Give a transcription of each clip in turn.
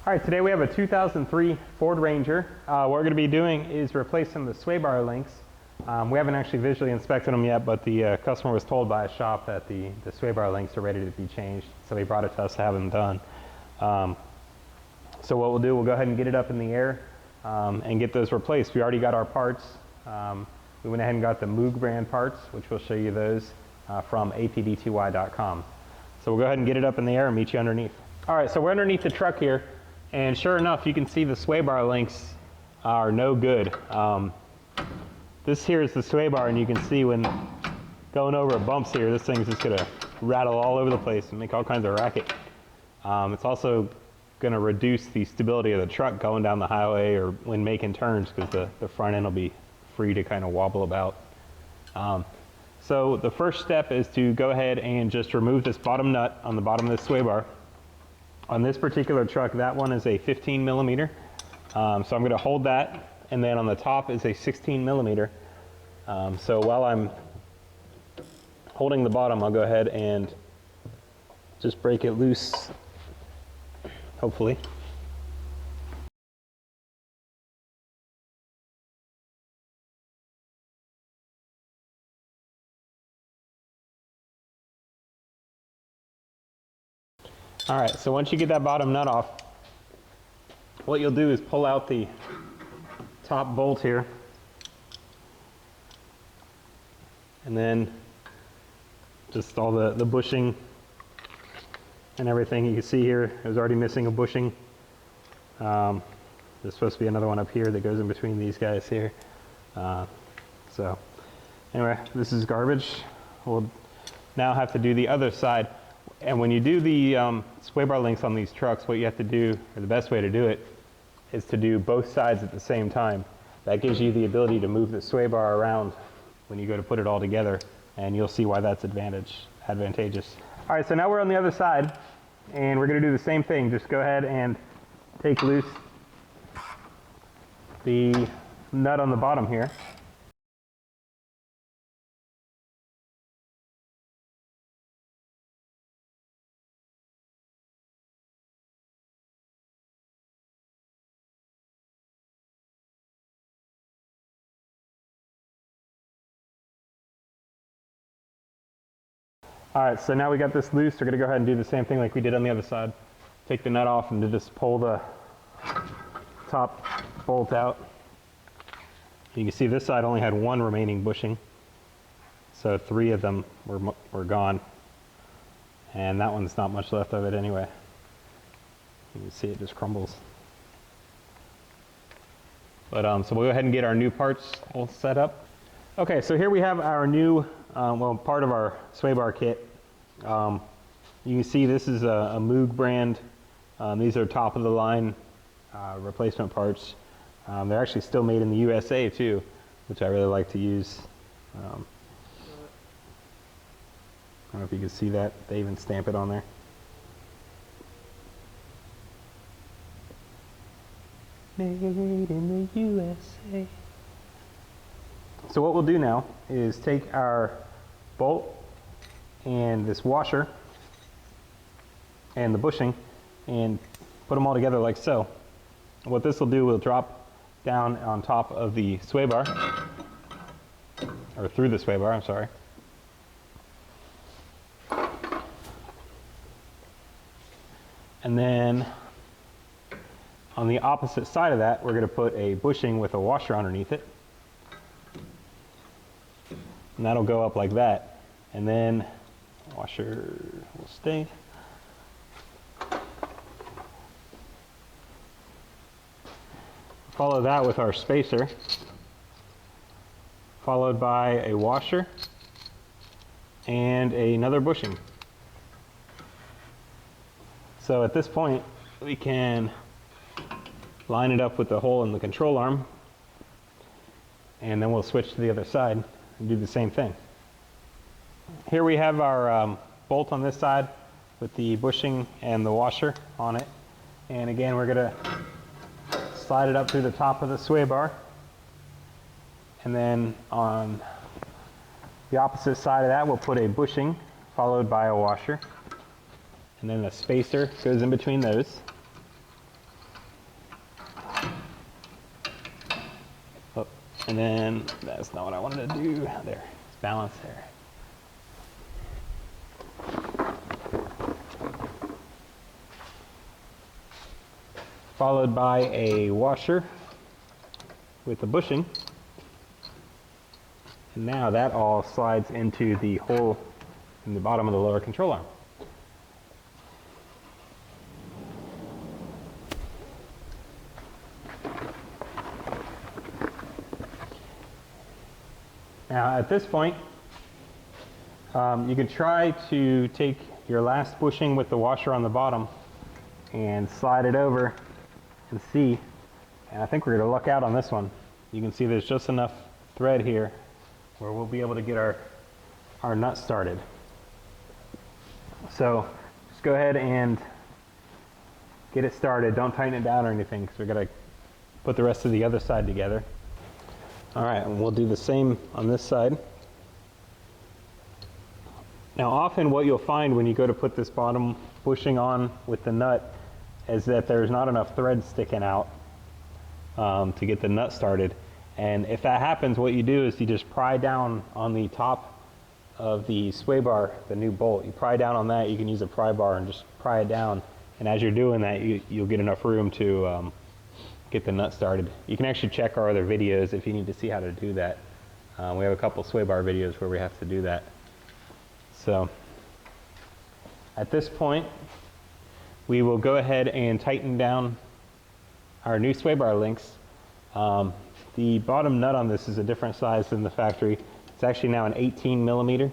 All right, today we have a 2003 Ford Ranger. What we're going to be doing is replacing the sway bar links. We haven't actually visually inspected them yet, but the customer was told by a shop that the sway bar links are ready to be changed, so he brought it to us to have them done. So what we'll do, we'll go ahead and get it up in the air and get those replaced. We already got our parts. We went ahead and got the Moog brand parts, which we'll show you those from apdty.com. So we'll go ahead and get it up in the air and meet you underneath. All right, so we're underneath the truck here. And sure enough, you can see the sway bar links are no good. This here is the sway bar, and you can see when going over bumps here, this thing's just gonna rattle all over the place and make all kinds of racket. It's also gonna reduce the stability of the truck going down the highway or when making turns, because the front end will be free to kind of wobble about. So the first step is to go ahead and just remove this bottom nut on the bottom of this sway bar. On this particular truck, that one is a 15 millimeter. So I'm going to hold that, and then on the top is a 16 millimeter. So while I'm holding the bottom, I'll go ahead and just break it loose, hopefully. All right, so once you get that bottom nut off, what you'll do is pull out the top bolt here, and then just all the bushing and everything. You can see here, it was already missing a bushing. There's supposed to be another one up here that goes in between these guys here. So anyway, this is garbage. We'll now have to do the other side. And when you do the sway bar links on these trucks, what you have to do, or the best way to do it, is to do both sides at the same time. That gives you the ability to move the sway bar around when you go to put it all together, and you'll see why that's advantageous. All right, so now we're on the other side, and we're going to do the same thing. Just go ahead and take loose the nut on the bottom here. All right, so now we got this loose. We're gonna go ahead and do the same thing like we did on the other side. Take the nut off and just pull the top bolt out. You can see this side only had one remaining bushing, so 3 of them were gone. And that one's not much left of it anyway. You can see it just crumbles. But so we'll go ahead and get our new parts all set up. Okay, so here we have our new, well, part of our sway bar kit. You can see this is a Moog brand. These are top of the line replacement parts. They're actually still made in the USA too, which I really like to use. I don't know if you can see that. They even stamp it on there. Made in the USA. So what we'll do now is take our bolt and this washer and the bushing and put them all together like so. What this will do, will drop down on top of the sway bar, or through the sway bar, I'm sorry. And then on the opposite side of that, we're going to put a bushing with a washer underneath it. And that'll go up like that. And then washer will stay. Follow that with our spacer, followed by a washer and another bushing. So at this point, we can line it up with the hole in the control arm, and then we'll switch to the other side and do the same thing. Here we have our bolt on this side with the bushing and the washer on it. And again, we're gonna slide it up through the top of the sway bar. And then on the opposite side of that, we'll put a bushing followed by a washer. And then a spacer goes in between those. And then that's not what I wanted to do. There, it's balanced there. Followed by a washer with the bushing. And now that all slides into the hole in the bottom of the lower control arm. Now at this point, you can try to take your last bushing with the washer on the bottom and slide it over and see. And I think we're going to luck out on this one. You can see there's just enough thread here where we'll be able to get our nut started. So just go ahead and get it started. Don't tighten it down or anything because we're going to put the rest of the other side together. All right, and we'll do the same on this side. Now often what you'll find when you go to put this bottom bushing on with the nut is that there's not enough thread sticking out to get the nut started. And if that happens, what you do is you just pry down on the top of the sway bar, the new bolt. You pry down on that. You can use a pry bar and just pry it down. And as you're doing that, you'll get enough room to get the nut started. You can actually check our other videos if you need to see how to do that. We have a couple sway bar videos where we have to do that. So at this point, we will go ahead and tighten down our new sway bar links. The bottom nut on this is a different size than the factory. It's actually now an 18 millimeter.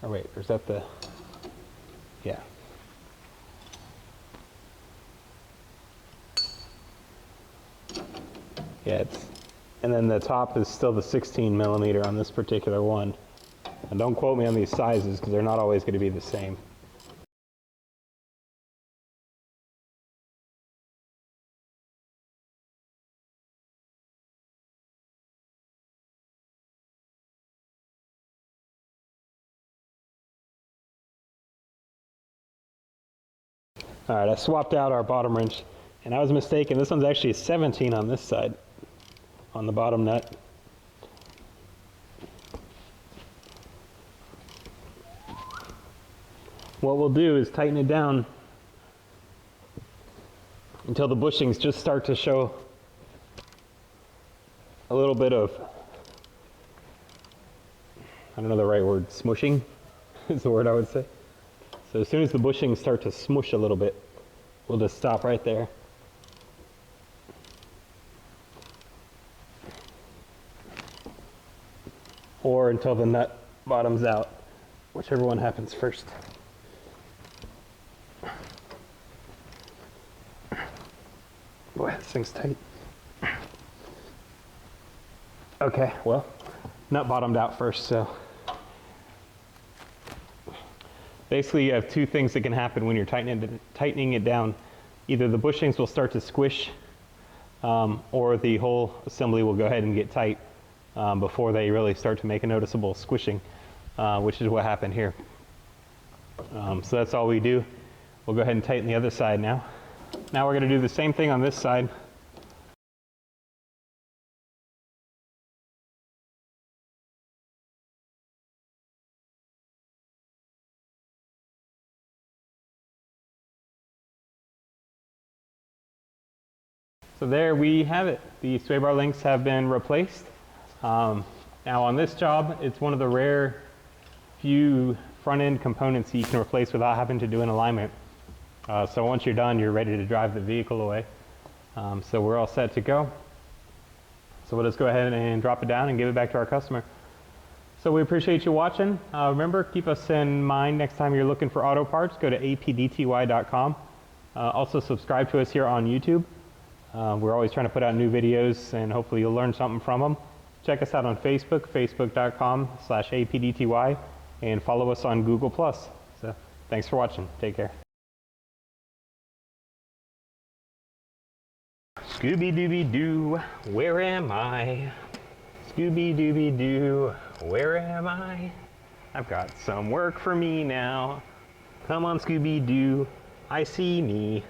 Oh wait, or is that the, yeah. Yeah, and then the top is still the 16 millimeter on this particular one. And don't quote me on these sizes because they're not always going to be the same. All right, I swapped out our bottom wrench and I was mistaken. This one's actually a 17 on this side, on the bottom nut. What we'll do is tighten it down until the bushings just start to show a little bit of, I don't know the right word, smushing is the word I would say. So as soon as the bushings start to smush a little bit, we'll just stop right there. Or until the nut bottoms out, whichever one happens first. Boy, this thing's tight. Okay, well, nut bottomed out first, so. Basically, you have two things that can happen when you're tightening it down. Either the bushings will start to squish, or the whole assembly will go ahead and get tight before they really start to make a noticeable squishing, which is what happened here. So that's all we do. We'll go ahead and tighten the other side now. Now we're going to do the same thing on this side. So there we have it. The sway bar links have been replaced. Now on this job, it's one of the rare few front end components that you can replace without having to do an alignment. So once you're done, you're ready to drive the vehicle away. So we're all set to go. So we'll just go ahead and drop it down and give it back to our customer. So we appreciate you watching. Remember, keep us in mind next time you're looking for auto parts. Go to apdty.com. Also subscribe to us here on YouTube. We're always trying to put out new videos and hopefully you'll learn something from them. Check us out on Facebook, facebook.com/apdty, and follow us on Google+. So thanks for watching. Take care. Scooby-Dooby-Doo, where am I? Scooby-Dooby-Doo, where am I? I've got some work for me now. Come on, Scooby-Doo, I see me.